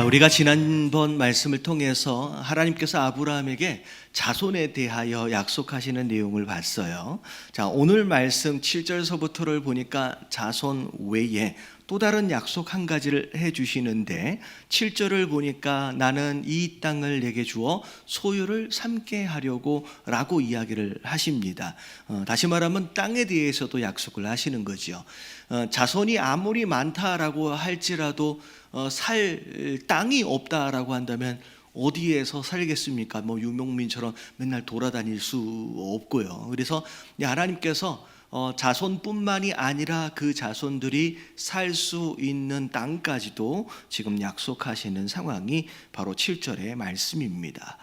자, 우리가 지난번 말씀을 통해서 하나님께서 아브라함에게 자손에 대하여 약속하시는 내용을 봤어요. 자, 오늘 말씀 7절서부터를 보니까 자손 외에 또 다른 약속 한 가지를 해주시는데 7절을 보니까 나는 이 땅을 내게 주어 소유를 삼게 하려고 라고 이야기를 하십니다. 다시 말하면 땅에 대해서도 약속을 하시는 거죠. 자손이 아무리 많다라고 할지라도 살 땅이 없다라고 한다면 어디에서 살겠습니까? 뭐 유목민처럼 맨날 돌아다닐 수 없고요. 그래서 하나님께서 자손뿐만이 아니라 그 자손들이 살 수 있는 땅까지도 지금 약속하시는 상황이 바로 7절의 말씀입니다.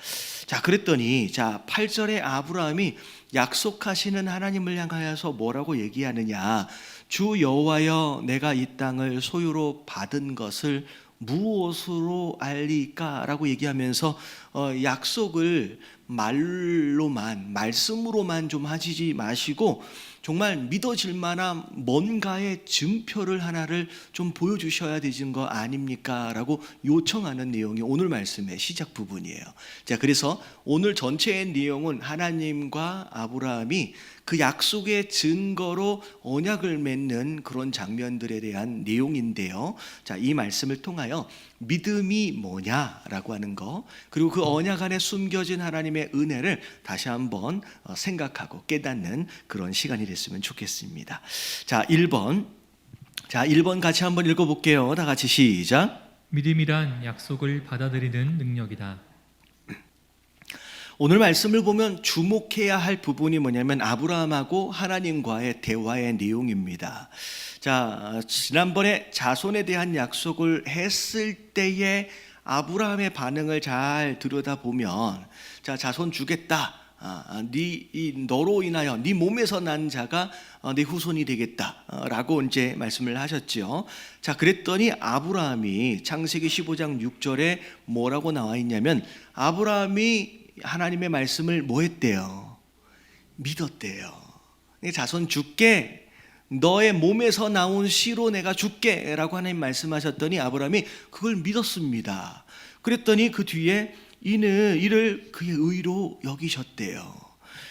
자, 그랬더니 8절에 아브라함이 약속하시는 하나님을 향하여서 뭐라고 얘기하느냐? 주 여호와여, 내가 이 땅을 소유로 받은 것을 무엇으로 알리까? 라고 얘기하면서 약속을 말씀으로만 좀 하지 마시고 정말 믿어질 만한 뭔가의 증표를 하나를 좀 보여주셔야 되는 거 아닙니까? 라고 요청하는 내용이 오늘 말씀의 시작 부분이에요. 자, 그래서 오늘 전체의 내용은 하나님과 아브라함이 그 약속의 증거로 언약을 맺는 그런 장면들에 대한 내용인데요. 자, 이 말씀을 통하여 믿음이 뭐냐라고 하는 거, 그리고 그 언약 안에 숨겨진 하나님의 은혜를 다시 한번 생각하고 깨닫는 그런 시간이 됐으면 좋겠습니다. 자, 1번 같이 한번 읽어볼게요. 다 같이 시작. 믿음이란 약속을 받아들이는 능력이다. 오늘 말씀을 보면 주목해야 할 부분이 뭐냐면 아브라함하고 하나님과의 대화의 내용입니다. 자, 지난번에 자손에 대한 약속을 했을 때의 아브라함의 반응을 잘 들여다보면, 자, 자손 주겠다. 너로 인하여 네 몸에서 난 자가 네 후손이 되겠다라고 이제 말씀을 하셨죠. 자, 그랬더니 아브라함이 창세기 15장 6절에 뭐라고 나와 있냐면 아브라함이 하나님의 말씀을 뭐 했대요? 믿었대요. 자손 줄게, 너의 몸에서 나온 씨로 내가 줄게 라고 하나님 말씀하셨더니 아브라함이 그걸 믿었습니다. 그랬더니 그 뒤에 이를 그의 의로 여기셨대요.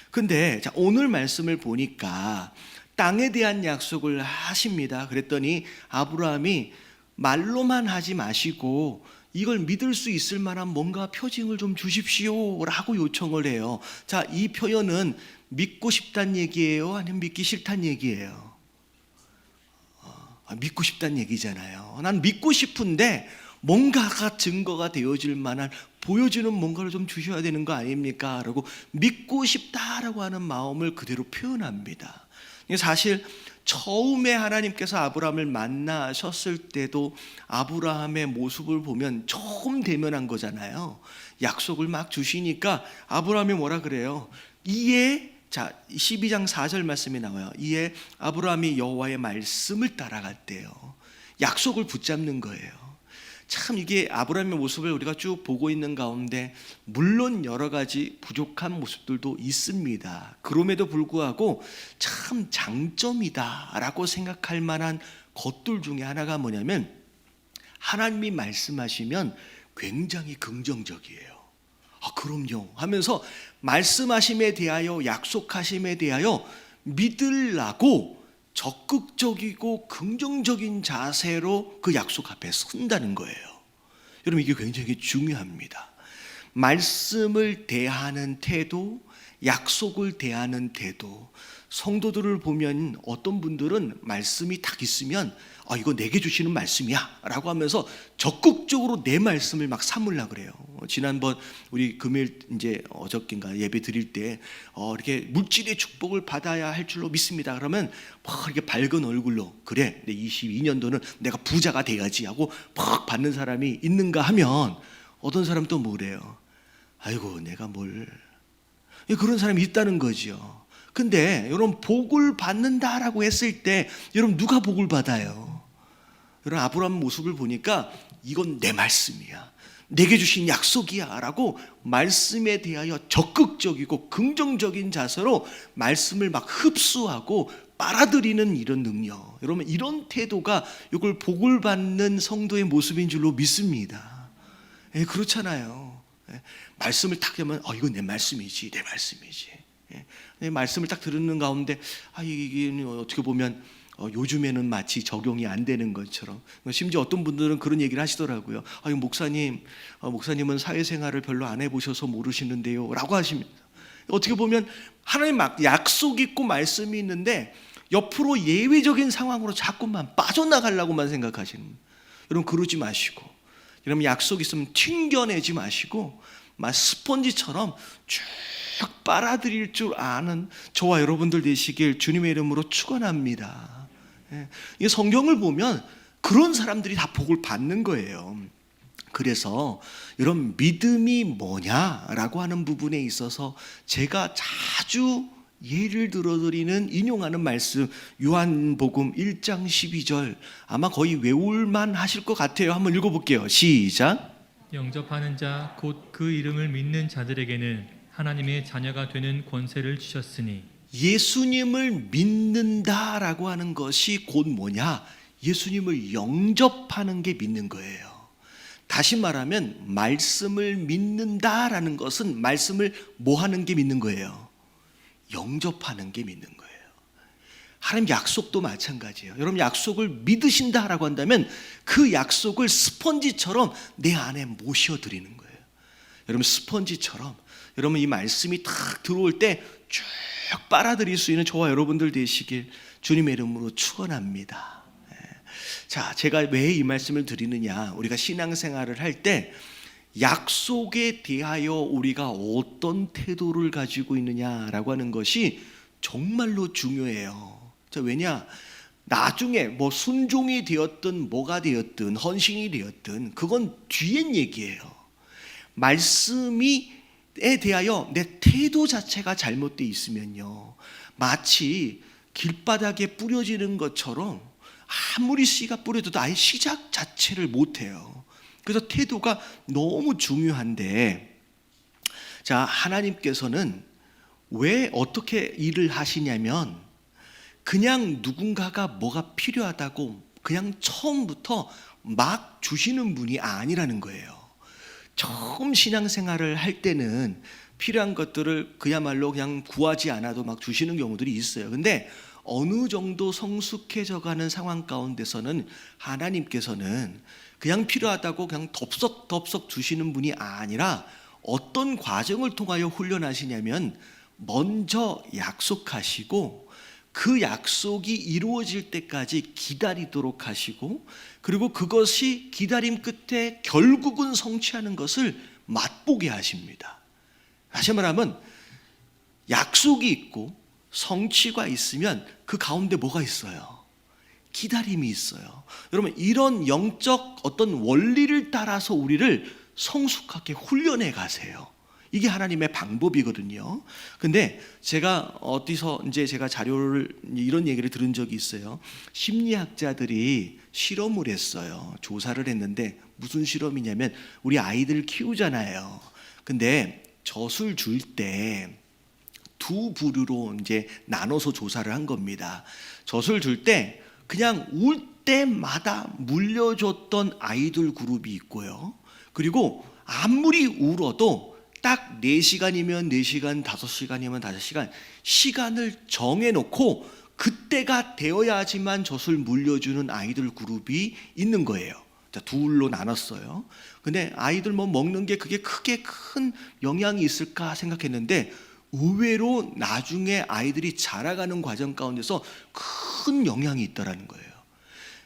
근데 오늘 말씀을 보니까 땅에 대한 약속을 하십니다. 그랬더니 아브라함이 말로만 하지 마시고 이걸 믿을 수 있을 만한 뭔가 표징을 좀 주십시오 라고 요청을 해요. 자, 이 표현은 믿고 싶단 얘기예요? 아니면 믿기 싫단 얘기예요? 믿고 싶단 얘기잖아요. 난 믿고 싶은데 뭔가가 증거가 되어질 만한 보여주는 뭔가를 좀 주셔야 되는 거 아닙니까? 라고 믿고 싶다라고 하는 마음을 그대로 표현합니다. 사실 처음에 하나님께서 아브라함을 만나셨을 때도 아브라함의 모습을 보면 처음 대면한 거잖아요. 약속을 막 주시니까 아브라함이 뭐라 그래요? 자, 12장 4절 말씀이 나와요. 이에 아브라함이 여호와의 말씀을 따라갔대요. 약속을 붙잡는 거예요. 참 이게 아브라함의 모습을 우리가 쭉 보고 있는 가운데 물론 여러 가지 부족한 모습들도 있습니다. 그럼에도 불구하고 참 장점이다라고 생각할 만한 것들 중에 하나가 뭐냐면 하나님이 말씀하시면 굉장히 긍정적이에요. 그럼요 하면서 말씀하심에 대하여 약속하심에 대하여 믿으려고 적극적이고 긍정적인 자세로 그 약속 앞에 선다는 거예요. 여러분, 이게 굉장히 중요합니다. 말씀을 대하는 태도, 약속을 대하는 태도. 성도들을 보면 어떤 분들은 말씀이 딱 있으면 이거 내게 주시는 말씀이야 라고 하면서 적극적으로 내 말씀을 막 삼으려고 그래요. 지난번 우리 금요일 어저께인가 예배 드릴 때 이렇게 물질의 축복을 받아야 할 줄로 믿습니다. 그러면 막 이렇게 밝은 얼굴로 그래, 내 22년도는 내가 부자가 돼야지 하고 막 받는 사람이 있는가 하면 어떤 사람은 또 뭐래요? 아이고 내가 뭘, 그런 사람이 있다는 거죠. 근데 여러분, 복을 받는다라고 했을 때 여러분 누가 복을 받아요? 여러분, 아브라함 모습을 보니까 이건 내 말씀이야, 내게 주신 약속이야 라고 말씀에 대하여 적극적이고 긍정적인 자세로 말씀을 막 흡수하고 빨아들이는 이런 능력, 여러분 이런 태도가 이걸 복을 받는 성도의 모습인 줄로 믿습니다. 예, 그렇잖아요. 예, 말씀을 딱 하면 이건 내 말씀이지, 내 말씀이지. 예, 말씀을 딱 들은 가운데 이게 어떻게 보면 요즘에는 마치 적용이 안 되는 것처럼, 심지어 어떤 분들은 그런 얘기를 하시더라고요. 목사님은 사회생활을 별로 안 해보셔서 모르시는데요 라고 하십니다. 어떻게 보면 하나님 약속 있고 말씀이 있는데 옆으로 예외적인 상황으로 자꾸만 빠져나가려고만 생각하시는 거예요. 여러분 그러지 마시고, 여러분 약속 있으면 튕겨내지 마시고 막 스펀지처럼 쭉 빨아들일 줄 아는 저와 여러분들 되시길 주님의 이름으로 축원합니다. 이 성경을 보면 그런 사람들이 다 복을 받는 거예요. 그래서 이런 믿음이 뭐냐라고 하는 부분에 있어서 제가 자주 예를 들어드리는 인용하는 말씀, 요한복음 1장 12절, 아마 거의 외울만 하실 것 같아요. 한번 읽어볼게요. 시작. 영접하는 자 곧 그 이름을 믿는 자들에게는 하나님의 자녀가 되는 권세를 주셨으니. 예수님을 믿는다라고 하는 것이 곧 뭐냐? 예수님을 영접하는 게 믿는 거예요. 다시 말하면 말씀을 믿는다라는 것은 말씀을 뭐 하는 게 믿는 거예요? 영접하는 게 믿는 거예요. 하나님 약속도 마찬가지예요. 여러분 약속을 믿으신다라고 한다면 그 약속을 스펀지처럼 내 안에 모셔드리는 거예요. 여러분 스펀지처럼 여러분 이 말씀이 탁 들어올 때 쭉 빨아들일 수 있는 저와 여러분들 되시길 주님의 이름으로 축원합니다. 자, 제가 왜 이 말씀을 드리느냐? 우리가 신앙생활을 할 때 약속에 대하여 우리가 어떤 태도를 가지고 있느냐라고 하는 것이 정말로 중요해요. 자, 왜냐? 나중에 뭐 순종이 되었든 뭐가 되었든 헌신이 되었든 그건 뒤엔 얘기예요. 말씀에 대하여 내 태도 자체가 잘못되어 있으면요, 마치 길바닥에 뿌려지는 것처럼 아무리 씨가 뿌려도 아예 시작 자체를 못해요. 그래서 태도가 너무 중요한데, 자, 하나님께서는 왜 어떻게 일을 하시냐면 그냥 누군가가 뭐가 필요하다고 그냥 처음부터 막 주시는 분이 아니라는 거예요. 처음 신앙생활을 할 때는 필요한 것들을 그야말로 그냥 구하지 않아도 막 주시는 경우들이 있어요. 근데 어느 정도 성숙해져 가는 상황 가운데서는 하나님께서는 그냥 필요하다고 그냥 덥석덥석 주시는 분이 아니라 어떤 과정을 통하여 훈련하시냐면 먼저 약속하시고 그 약속이 이루어질 때까지 기다리도록 하시고, 그리고 그것이 기다림 끝에 결국은 성취하는 것을 맛보게 하십니다. 다시 말하면 약속이 있고 성취가 있으면 그 가운데 뭐가 있어요? 기다림이 있어요. 여러분 이런 영적 어떤 원리를 따라서 우리를 성숙하게 훈련해 가세요. 이게 하나님의 방법이거든요. 근데 제가 어디서 이제 제가 자료를 이런 얘기를 들은 적이 있어요. 심리학자들이 실험을 했어요. 조사를 했는데 무슨 실험이냐면 우리 아이들 키우잖아요. 근데 젖을 줄 때 두 부류로 이제 나눠서 조사를 한 겁니다. 젖을 줄 때 그냥 울 때마다 물려줬던 아이들 그룹이 있고요. 그리고 아무리 울어도 딱 4시간이면 4시간, 5시간이면 5시간 시간을 정해놓고 그때가 되어야지만 젖을 물려주는 아이들 그룹이 있는 거예요. 자, 둘로 나눴어요. 근데 아이들 뭐 먹는 게 그게 크게 큰 영향이 있을까 생각했는데 의외로 나중에 아이들이 자라가는 과정 가운데서 큰 영향이 있다라는 거예요.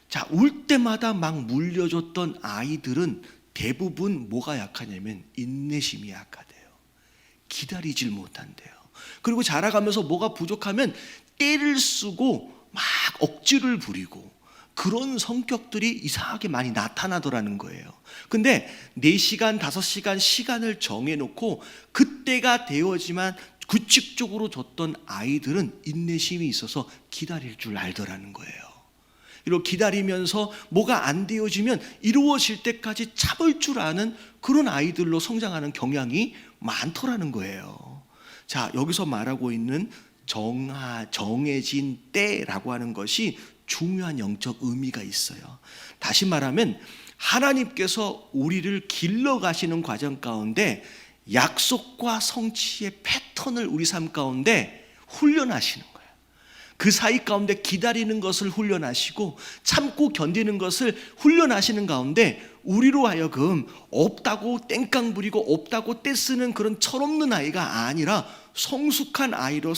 자, 울 때마다 막 물려줬던 아이들은 대부분 뭐가 약하냐면 인내심이 약하대요. 기다리질 못한대요. 그리고 자라가면서 뭐가 부족하면 떼를 쓰고 막 억지를 부리고 그런 성격들이 이상하게 많이 나타나더라는 거예요. 근데 4시간, 5시간 시간을 정해놓고 그때가 되어지만 규칙적으로 줬던 아이들은 인내심이 있어서 기다릴 줄 알더라는 거예요. 이렇게 기다리면서 뭐가 안 되어지면 이루어질 때까지 참을 줄 아는 그런 아이들로 성장하는 경향이 많더라는 거예요. 자, 여기서 말하고 있는 정해진 때라고 하는 것이 중요한 영적 의미가 있어요. 다시 말하면 하나님께서 우리를 길러 가시는 과정 가운데 약속과 성취의 패턴을 우리 삶 가운데 훈련하시는 거예요. 그 사이 가운데 기다리는 것을 훈련하시고 참고 견디는 것을 훈련하시는 가운데 우리로 하여금 없다고 땡깡 부리고 없다고 떼쓰는 그런 철없는 아이가 아니라 성숙한 아이로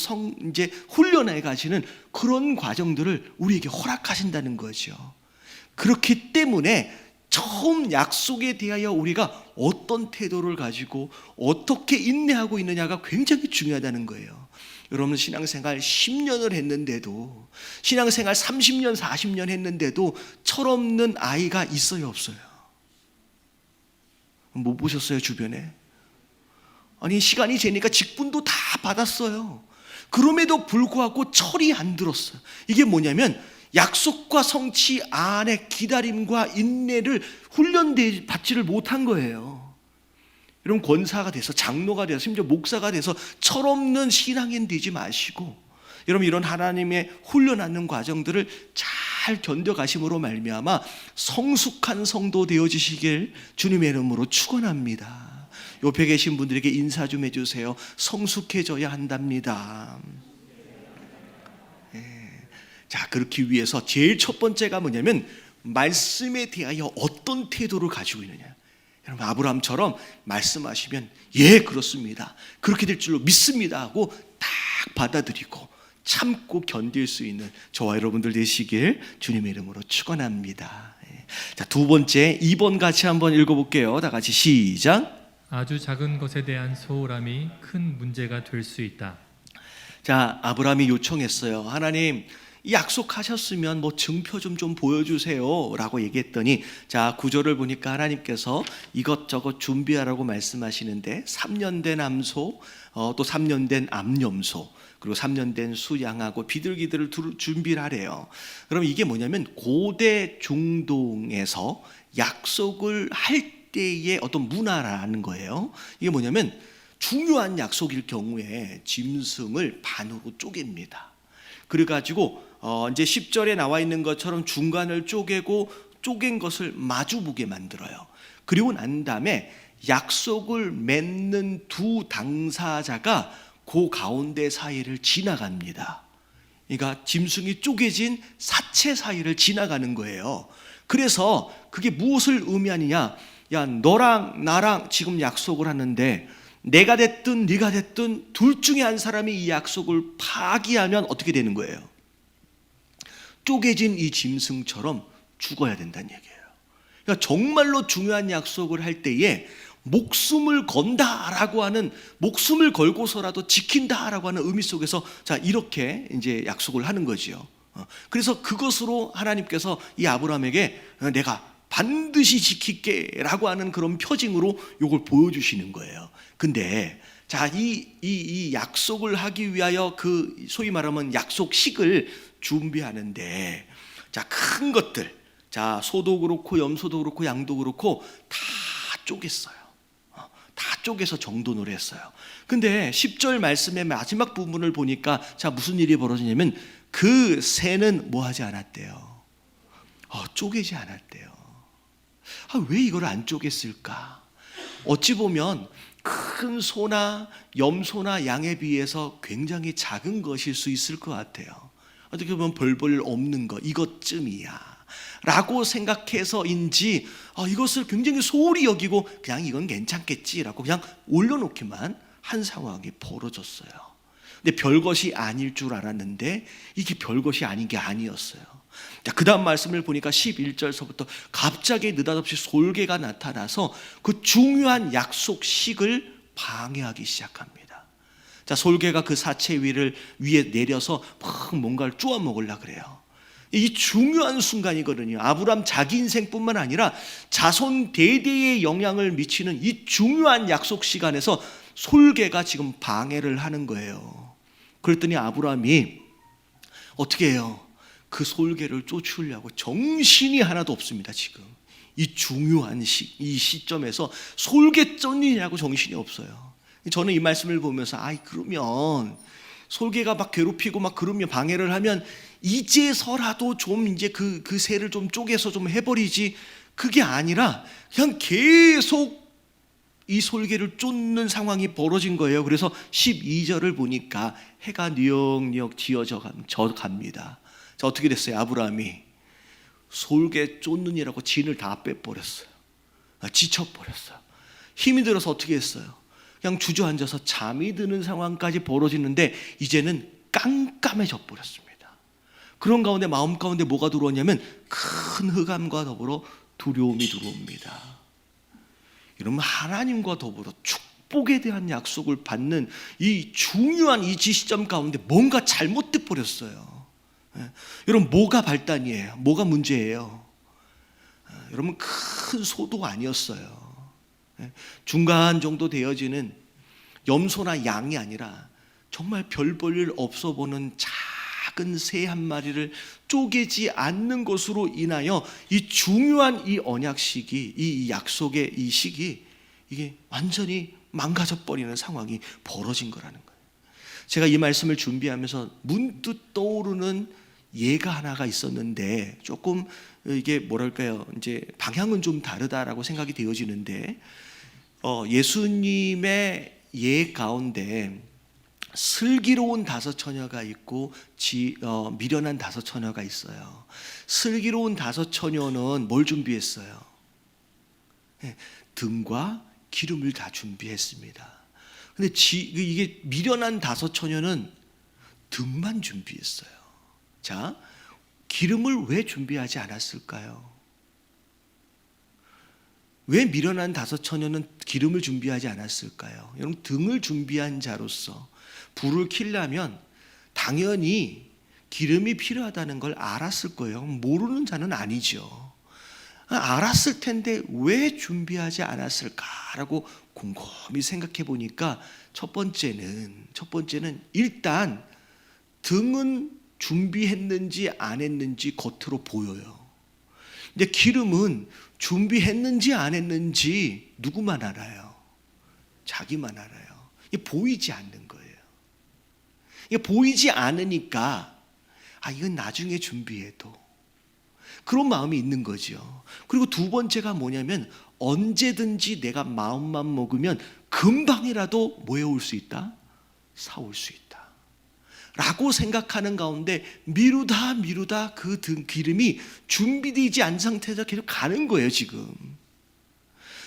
이제 훈련해 가시는 그런 과정들을 우리에게 허락하신다는 거죠. 그렇기 때문에 처음 약속에 대하여 우리가 어떤 태도를 가지고 어떻게 인내하고 있느냐가 굉장히 중요하다는 거예요. 여러분 신앙생활 10년을 했는데도, 신앙생활 30년 40년 했는데도 철없는 아이가 있어요 없어요? 못 보셨어요 주변에? 아니 시간이 지니까 직분도 다 받았어요. 그럼에도 불구하고 철이 안 들었어요. 이게 뭐냐면 약속과 성취 안에 기다림과 인내를 받지를 못한 거예요. 여러분 권사가 돼서 장로가 돼서 심지어 목사가 돼서 철없는 신앙인 되지 마시고 여러분 이런 하나님의 훈련하는 과정들을 잘 견뎌가심으로 말미암아 성숙한 성도 되어지시길 주님의 이름으로 축원합니다. 옆에 계신 분들에게 인사 좀 해주세요. 성숙해져야 한답니다. 자, 그렇기 위해서 제일 첫 번째가 뭐냐면 말씀에 대하여 어떤 태도를 가지고 있느냐. 여러분 아브라함처럼 말씀하시면 예 그렇습니다, 그렇게 될 줄로 믿습니다 하고 딱 받아들이고 참고 견딜 수 있는 저와 여러분들 되시길 주님의 이름으로 축원합니다. 자, 두 번째 2번 같이 한번 읽어볼게요. 다 같이 시작. 아주 작은 것에 대한 소홀함이 큰 문제가 될 수 있다. 자, 아브라함이 요청했어요. 하나님 약속하셨으면 뭐 증표 좀 보여주세요 라고 얘기했더니 자 9절을 보니까 하나님께서 이것저것 준비하라고 말씀하시는데 3년 된 암소, 또 3년 된 암염소, 그리고 3년 된 수양하고 비둘기들을 준비를 하래요. 그럼 이게 뭐냐면 고대 중동에서 약속을 할 때의 어떤 문화라는 거예요. 이게 뭐냐면 중요한 약속일 경우에 짐승을 반으로 쪼갭니다. 그래가지고 이제 10절에 나와 있는 것처럼 중간을 쪼개고 쪼갠 것을 마주보게 만들어요. 그리고 난 다음에 약속을 맺는 두 당사자가 그 가운데 사이를 지나갑니다. 그러니까 짐승이 쪼개진 사체 사이를 지나가는 거예요. 그래서 그게 무엇을 의미하느냐? 야, 너랑 나랑 지금 약속을 하는데 내가 됐든 네가 됐든 둘 중에 한 사람이 이 약속을 파기하면 어떻게 되는 거예요? 쪼개진 이 짐승처럼 죽어야 된다는 얘기예요. 그러니까 정말로 중요한 약속을 할 때에 목숨을 건다라고 하는, 목숨을 걸고서라도 지킨다라고 하는 의미 속에서 자 이렇게 이제 약속을 하는 거지요. 그래서 그것으로 하나님께서 이 아브라함에게 내가 반드시 지킬게라고 하는 그런 표징으로 이걸 보여주시는 거예요. 근데 자 이 약속을 하기 위하여 그 소위 말하면 약속식을 준비하는데 자 큰 것들, 자 소도 그렇고 염소도 그렇고 양도 그렇고 다 쪼갰어요. 다 쪼개서 정돈을 했어요. 근데 10절 말씀의 마지막 부분을 보니까 자 무슨 일이 벌어지냐면 그 새는 뭐 하지 않았대요? 쪼개지 않았대요. 왜 이걸 안 쪼갰을까? 어찌 보면 큰 소나 염소나 양에 비해서 굉장히 작은 것일 수 있을 것 같아요. 어떻게 보면 별볼 없는 것 이것쯤이야 라고 생각해서인지 이것을 굉장히 소홀히 여기고 그냥 이건 괜찮겠지라고 그냥 올려놓기만 한 상황이 벌어졌어요. 근데 별것이 아닐 줄 알았는데 이게 별것이 아닌 게 아니었어요. 그 다음 말씀을 보니까 11절서부터 갑자기 느닷없이 솔개가 나타나서 그 중요한 약속식을 방해하기 시작합니다. 자, 솔개가 그 사체 위에 내려서 막 뭔가를 쪼아 먹으려고 그래요. 이 중요한 순간이거든요. 아브라함 자기 인생뿐만 아니라 자손 대대에 영향을 미치는 이 중요한 약속 시간에서 솔개가 지금 방해를 하는 거예요. 그랬더니 아브라함이 어떻게 해요? 그 솔개를 쫓으려고 정신이 하나도 없습니다. 지금 이 중요한 이 시점에서 솔개 쫓느냐고 정신이 없어요. 저는 이 말씀을 보면서 그러면 솔개가 막 괴롭히고 막 그러면 방해를 하면 이제서라도 좀 이제 그 새를 좀 쪼개서 좀 해버리지 그게 아니라 그냥 계속 이 솔개를 쫓는 상황이 벌어진 거예요. 그래서 12절을 보니까 해가 뉘역뉘역 지어져 갑니다. 자, 어떻게 됐어요? 아브라함이 솔개 쫓느니라고 진을 다 빼버렸어요. 지쳐버렸어요. 힘이 들어서 어떻게 했어요? 그냥 주저앉아서 잠이 드는 상황까지 벌어지는데 이제는 깜깜해져 버렸습니다. 그런 가운데 마음 가운데 뭐가 들어오냐면 큰 흑암과 더불어 두려움이 들어옵니다. 여러분, 하나님과 더불어 축복에 대한 약속을 받는 이 중요한 이 시점 가운데 뭔가 잘못돼 버렸어요. 여러분, 뭐가 발단이에요? 뭐가 문제예요? 여러분, 큰 소도 아니었어요. 중간 정도 되어지는 염소나 양이 아니라 정말 별 볼 일 없어 보는 작은 새 한 마리를 쪼개지 않는 것으로 인하여 이 중요한 이 언약 시기, 이 약속의 이 시기, 이게 완전히 망가져 버리는 상황이 벌어진 거라는 거예요. 제가 이 말씀을 준비하면서 문득 떠오르는 예가 하나가 있었는데 조금 이게 뭐랄까요, 이제 방향은 좀 다르다라고 생각이 되어지는데, 예수님의 예 가운데 슬기로운 다섯 처녀가 있고 미련한 다섯 처녀가 있어요. 슬기로운 다섯 처녀는 뭘 준비했어요? 등과 기름을 다 준비했습니다. 근데 이게 미련한 다섯 처녀는 등만 준비했어요. 자, 기름을 왜 준비하지 않았을까요? 왜 미련한 다섯 처녀는 기름을 준비하지 않았을까요? 여러분, 등을 준비한 자로서 불을 켜려면 당연히 기름이 필요하다는 걸 알았을 거예요. 모르는 자는 아니죠. 알았을 텐데 왜 준비하지 않았을까라고 곰곰이 생각해 보니까 첫 번째는 일단 등은 준비했는지 안 했는지 겉으로 보여요. 근데 기름은 준비했는지 안 했는지 누구만 알아요? 자기만 알아요. 이게 보이지 않는 거예요. 이게 보이지 않으니까 이건 나중에 준비해도 그런 마음이 있는 거죠. 그리고 두 번째가 뭐냐면 언제든지 내가 마음만 먹으면 금방이라도 뭐 해올 수 있다? 사올 수 있다 라고 생각하는 가운데 미루다 그 등 기름이 준비되지 않은 상태에서 계속 가는 거예요 지금.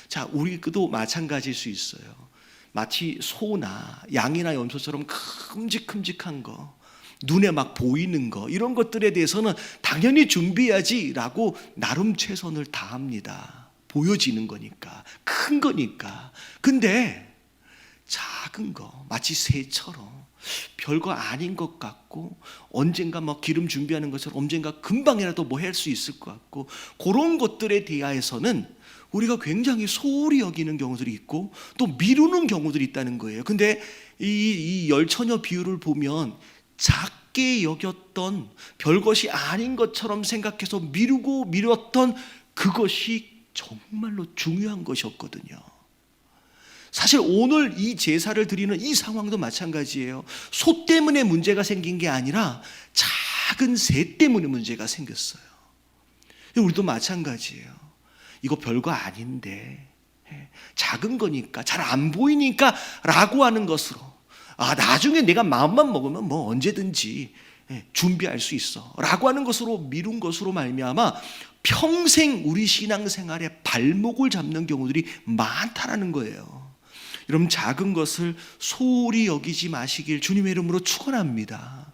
자, 우리도 마찬가지일 수 있어요. 마치 소나 양이나 염소처럼 큼직큼직한 거, 눈에 막 보이는 거, 이런 것들에 대해서는 당연히 준비해야지라고 나름 최선을 다합니다. 보여지는 거니까, 큰 거니까. 근데 작은 거, 마치 새처럼 별거 아닌 것 같고 언젠가 막 기름 준비하는 것처럼 언젠가 금방이라도 뭐 할 수 있을 것 같고, 그런 것들에 대하여서는 우리가 굉장히 소홀히 여기는 경우들이 있고 또 미루는 경우들이 있다는 거예요. 근데 이 열처녀 비유를 보면 작게 여겼던 별것이 아닌 것처럼 생각해서 미뤘던 그것이 정말로 중요한 것이었거든요. 사실 오늘 이 제사를 드리는 이 상황도 마찬가지예요. 소 때문에 문제가 생긴 게 아니라 작은 새 때문에 문제가 생겼어요. 우리도 마찬가지예요. 이거 별거 아닌데, 작은 거니까, 잘 안 보이니까 라고 하는 것으로, 나중에 내가 마음만 먹으면 뭐 언제든지 준비할 수 있어 라고 하는 것으로 미룬 것으로 말미암아 평생 우리 신앙생활에 발목을 잡는 경우들이 많다라는 거예요. 여러분, 작은 것을 소홀히 여기지 마시길 주님의 이름으로 축원합니다.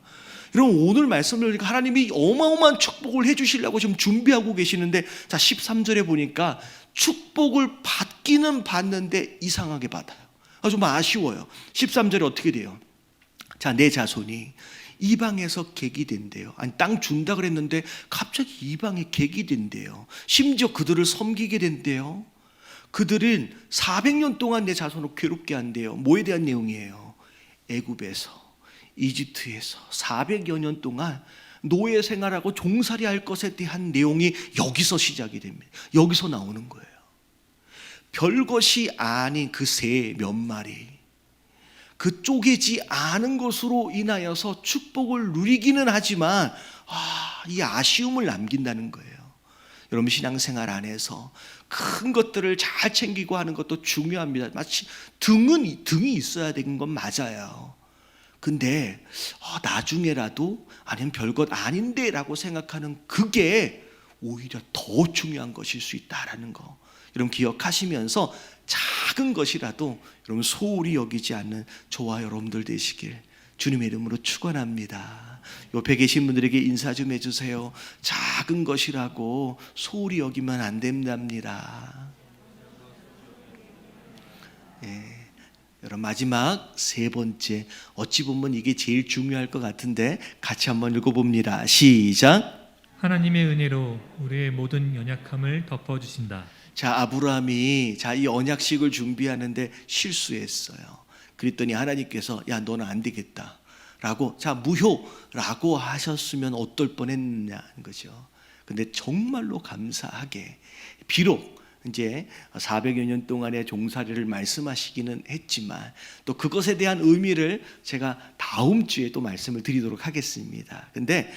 여러분, 오늘 말씀을 들으니까 하나님이 어마어마한 축복을 해주시려고 지금 준비하고 계시는데, 자 13절에 보니까 축복을 받기는 받는데 이상하게 받아요. 좀 아쉬워요. 13절에 어떻게 돼요? 자, 내 자손이 이방에서 객이 된대요. 아니, 땅 준다 그랬는데 갑자기 이방에 객이 된대요. 심지어 그들을 섬기게 된대요. 그들은 400년 동안 내 자손을 괴롭게 한대요. 뭐에 대한 내용이에요? 애굽에서, 이집트에서 400여 년 동안 노예 생활하고 종살이 할 것에 대한 내용이 여기서 시작이 됩니다. 여기서 나오는 거예요. 별것이 아닌 그 새 몇 마리, 그 쪼개지 않은 것으로 인하여서 축복을 누리기는 하지만 이 아쉬움을 남긴다는 거예요. 여러분 신앙생활 안에서 큰 것들을 잘 챙기고 하는 것도 중요합니다. 마치 등이 있어야 되는 건 맞아요. 근데 나중에라도 아니면 별것 아닌데 라고 생각하는 그게 오히려 더 중요한 것일 수 있다라는 거 여러분 기억하시면서 작은 것이라도 여러분 소홀히 여기지 않는 저와 여러분들 되시길 주님의 이름으로 축원합니다. 옆에 계신 분들에게 인사 좀 해주세요. 작은 것이라고 소홀히 여기면 안 된답니다. 여러분 마지막 세 번째, 어찌 보면 이게 제일 중요할 것 같은데 같이 한번 읽어봅니다. 시작. 하나님의 은혜로 우리의 모든 연약함을 덮어주신다. 자, 아브라함이 이 언약식을 준비하는데 실수했어요. 그랬더니 하나님께서 야 너는 안 되겠다 라고 무효라고 하셨으면 어떨 뻔했냐는 거죠. 근데 정말로 감사하게 비록 이제 400여 년 동안의 종살이를 말씀하시기는 했지만 또 그것에 대한 의미를 제가 다음 주에 또 말씀을 드리도록 하겠습니다. 근데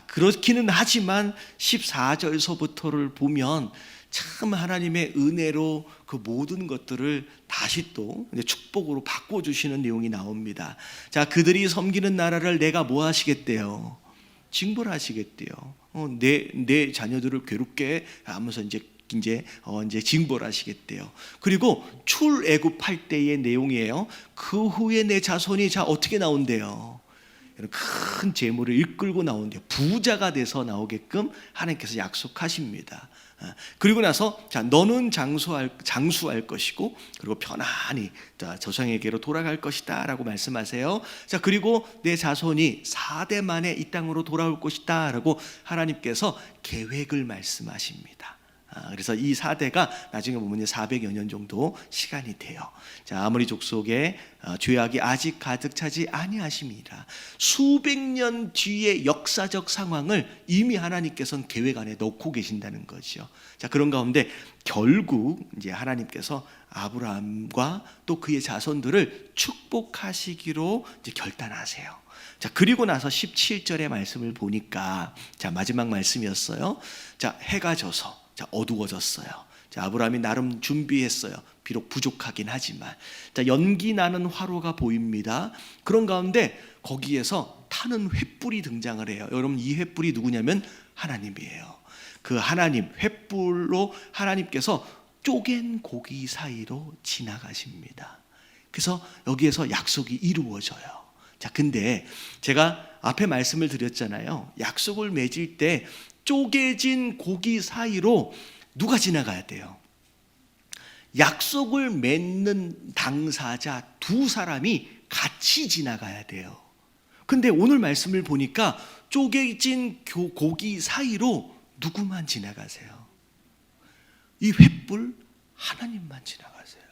그렇기는 하지만 14절서부터를 보면 참 하나님의 은혜로 그 모든 것들을 다시 또 축복으로 바꿔주시는 내용이 나옵니다. 그들이 섬기는 나라를 내가 뭐 하시겠대요? 징벌하시겠대요. 내 자녀들을 괴롭게 하면서 이제 징벌하시겠대요. 그리고 출애굽할 때의 내용이에요. 그 후에 내 자손이 어떻게 나온대요? 큰 재물을 이끌고 나온대요. 부자가 돼서 나오게끔 하나님께서 약속하십니다. 그리고 나서 너는 장수할 것이고 그리고 편안히 조상에게로 돌아갈 것이다 라고 말씀하세요. 그리고 내 자손이 4대 만에 이 땅으로 돌아올 것이다 라고 하나님께서 계획을 말씀하십니다. 그래서 이 4대가 나중에 보면 400여 년 정도 시간이 돼요. 아모리 족속의 죄악이 아직 가득 차지 아니하심이라. 수백 년 뒤의 역사적 상황을 이미 하나님께서는 계획 안에 넣고 계신다는 거죠. 그런 가운데 결국 이제 하나님께서 아브라함과 또 그의 자손들을 축복하시기로 이제 결단하세요. 그리고 나서 17절의 말씀을 보니까 마지막 말씀이었어요. 해가 져서 어두워졌어요. 아브라함이 나름 준비했어요. 비록 부족하긴 하지만 연기 나는 화로가 보입니다. 그런 가운데 거기에서 타는 횃불이 등장을 해요. 여러분 이 횃불이 누구냐면 하나님이에요. 그 하나님 횃불로 하나님께서 쪼갠 고기 사이로 지나가십니다. 그래서 여기에서 약속이 이루어져요. 근데 제가 앞에 말씀을 드렸잖아요. 약속을 맺을 때 쪼개진 고기 사이로 누가 지나가야 돼요? 약속을 맺는 당사자 두 사람이 같이 지나가야 돼요. 근데 오늘 말씀을 보니까 쪼개진 고기 사이로 누구만 지나가세요? 이 횃불 하나님만 지나가세요.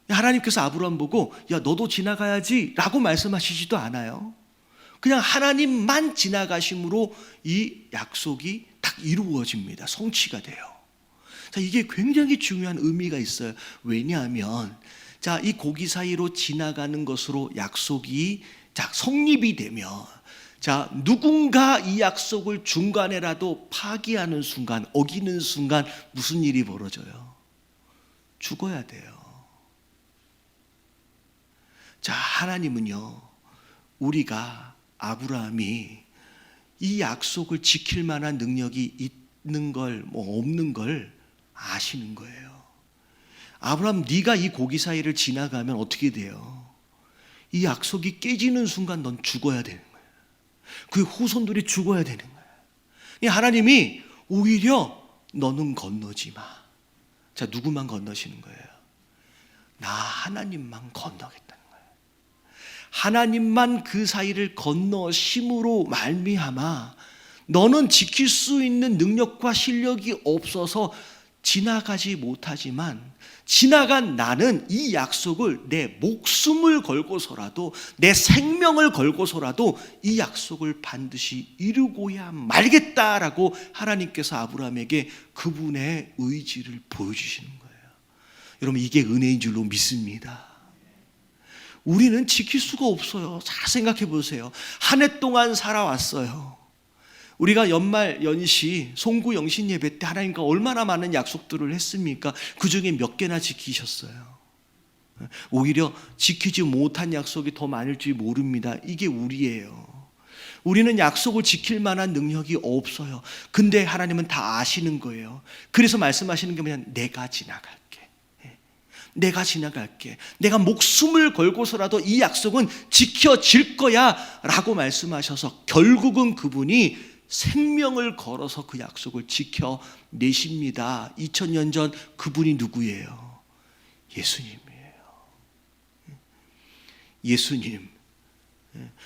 하나님께서 아브라함 보고 야 너도 지나가야지 라고 말씀하시지도 않아요. 그냥 하나님만 지나가심으로 이 약속이 딱 이루어집니다. 성취가 돼요. 이게 굉장히 중요한 의미가 있어요. 왜냐하면 이 고기 사이로 지나가는 것으로 약속이 성립이 되면 누군가 이 약속을 중간에라도 파기하는 순간, 어기는 순간 무슨 일이 벌어져요? 죽어야 돼요. 하나님은요, 우리가 아브라함이 이 약속을 지킬 만한 능력이 있는 걸 없는 걸 아시는 거예요. 아브라함 네가 이 고기 사이를 지나가면 어떻게 돼요? 이 약속이 깨지는 순간 넌 죽어야 되는 거예요. 그 후손들이 죽어야 되는 거예요. 하나님이 오히려 너는 건너지 마. 누구만 건너시는 거예요? 나 하나님만 건너겠다는 거예요. 하나님만 그 사이를 건너심으로 말미암아 너는 지킬 수 있는 능력과 실력이 없어서 지나가지 못하지만 지나간 나는 이 약속을 내 목숨을 걸고서라도 내 생명을 걸고서라도 이 약속을 반드시 이루고야 말겠다라고 하나님께서 아브라함에게 그분의 의지를 보여주시는 거예요. 여러분 이게 은혜인 줄로 믿습니다. 우리는 지킬 수가 없어요. 잘 생각해 보세요. 한 해 동안 살아왔어요. 우리가 연말 연시 송구 영신 예배 때 하나님과 얼마나 많은 약속들을 했습니까? 그 중에 몇 개나 지키셨어요? 오히려 지키지 못한 약속이 더 많을지 모릅니다. 이게 우리예요. 우리는 약속을 지킬 만한 능력이 없어요. 근데 하나님은 다 아시는 거예요. 그래서 말씀하시는 게 뭐냐? 내가 지나갈게. 내가 지나갈게. 내가 목숨을 걸고서라도 이 약속은 지켜질 거야 라고 말씀하셔서 결국은 그분이 생명을 걸어서 그 약속을 지켜내십니다. 2000년 전 그분이 누구예요? 예수님이에요. 예수님,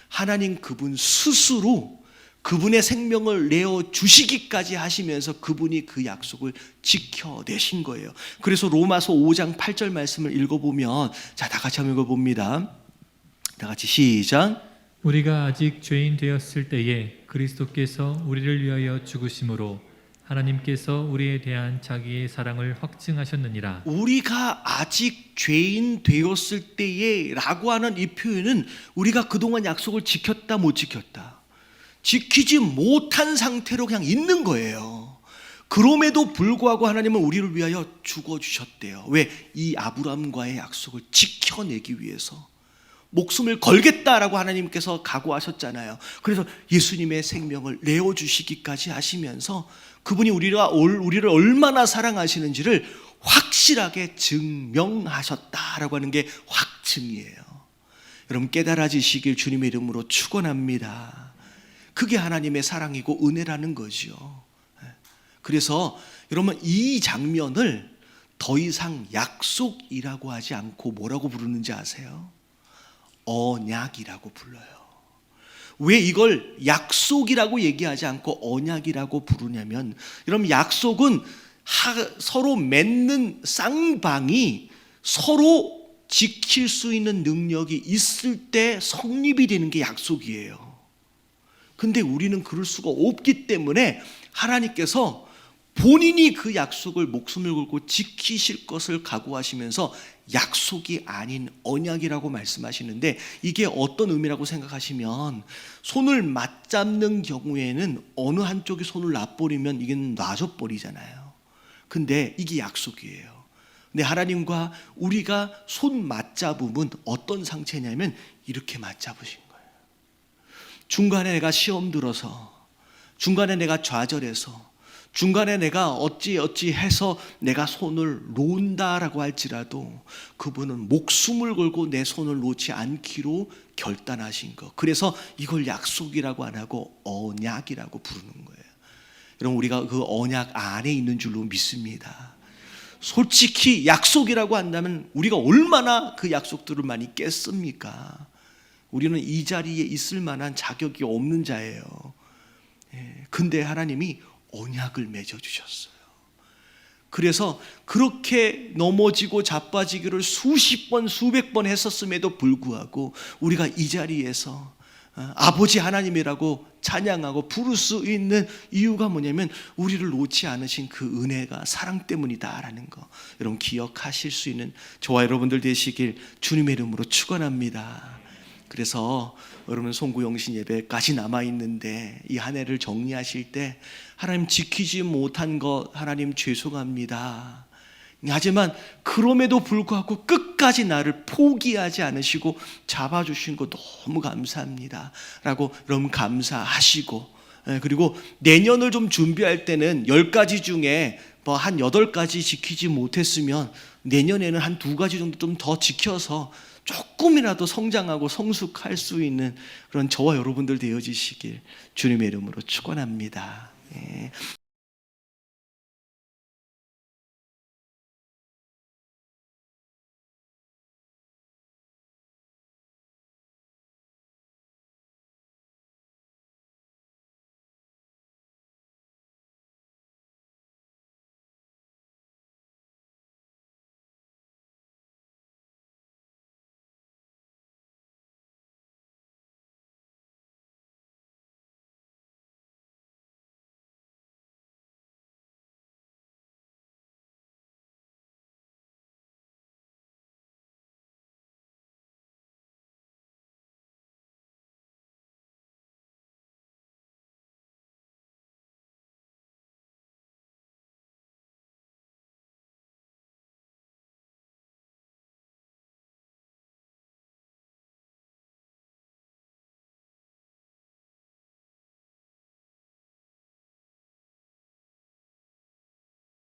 하나님 그분 스스로 그분의 생명을 내어주시기까지 하시면서 그분이 그 약속을 지켜내신 거예요. 그래서 로마서 5장 8절 말씀을 읽어보면, 자, 다 같이 한번 읽어봅니다. 다 같이 시작. 우리가 아직 죄인 되었을 때에 그리스도께서 우리를 위하여 죽으심으로 하나님께서 우리에 대한 자기의 사랑을 확증하셨느니라. 우리가 아직 죄인 되었을 때에 라고 하는 이 표현은 우리가 그동안 약속을 지켰다 못 지켰다, 지키지 못한 상태로 그냥 있는 거예요. 그럼에도 불구하고 하나님은 우리를 위하여 죽어주셨대요. 왜? 이 아브라함과의 약속을 지켜내기 위해서 목숨을 걸겠다라고 하나님께서 각오하셨잖아요. 그래서 예수님의 생명을 내어주시기까지 하시면서 그분이 우리를 얼마나 사랑하시는지를 확실하게 증명하셨다라고 하는 게 확증이에요. 여러분 깨달아지시길 주님의 이름으로 축원합니다. 그게 하나님의 사랑이고 은혜라는 거죠. 그래서 여러분 이 장면을 더 이상 약속이라고 하지 않고 뭐라고 부르는지 아세요? 언약이라고 불러요. 왜 이걸 약속이라고 얘기하지 않고 언약이라고 부르냐면, 여러분 약속은 서로 맺는 쌍방이 서로 지킬 수 있는 능력이 있을 때 성립이 되는 게 약속이에요. 근데 우리는 그럴 수가 없기 때문에 하나님께서 본인이 그 약속을 목숨을 걸고 지키실 것을 각오하시면서 약속이 아닌 언약이라고 말씀하시는데, 이게 어떤 의미라고 생각하시면, 손을 맞잡는 경우에는 어느 한쪽이 손을 놔버리면 이게 놔줘버리잖아요. 근데 이게 약속이에요. 근데 하나님과 우리가 손 맞잡음은 어떤 상태냐면 이렇게 맞잡으신 거예요. 중간에 내가 시험 들어서, 중간에 내가 좌절해서, 중간에 내가 어찌 해서 내가 손을 놓는다라고 할지라도 그분은 목숨을 걸고 내 손을 놓지 않기로 결단하신 것. 그래서 이걸 약속이라고 안 하고 언약이라고 부르는 거예요. 여러분 우리가 그 언약 안에 있는 줄로 믿습니다. 솔직히 약속이라고 한다면 우리가 얼마나 그 약속들을 많이 깼습니까? 우리는 이 자리에 있을 만한 자격이 없는 자예요. 근데 하나님이 언약을 맺어주셨어요. 그래서 그렇게 넘어지고 자빠지기를 수십 번 수백 번 했었음에도 불구하고 우리가 이 자리에서 아버지 하나님이라고 찬양하고 부를 수 있는 이유가 뭐냐면 우리를 놓지 않으신 그 은혜가 사랑 때문이다라는 거 여러분 기억하실 수 있는 저와 여러분들 되시길 주님의 이름으로 축원합니다. 그래서 여러분 송구영신 예배까지 남아있는데 이 한 해를 정리하실 때 하나님 지키지 못한 것 하나님 죄송합니다. 하지만 그럼에도 불구하고 끝까지 나를 포기하지 않으시고 잡아주신 거 너무 감사합니다 라고 여러분 감사하시고, 그리고 내년을 좀 준비할 때는 10가지 중에 한 8가지 지키지 못했으면 내년에는 한 2가지 정도 좀 더 지켜서 조금이라도 성장하고 성숙할 수 있는 그런 저와 여러분들 되어지시길 주님의 이름으로 축원합니다.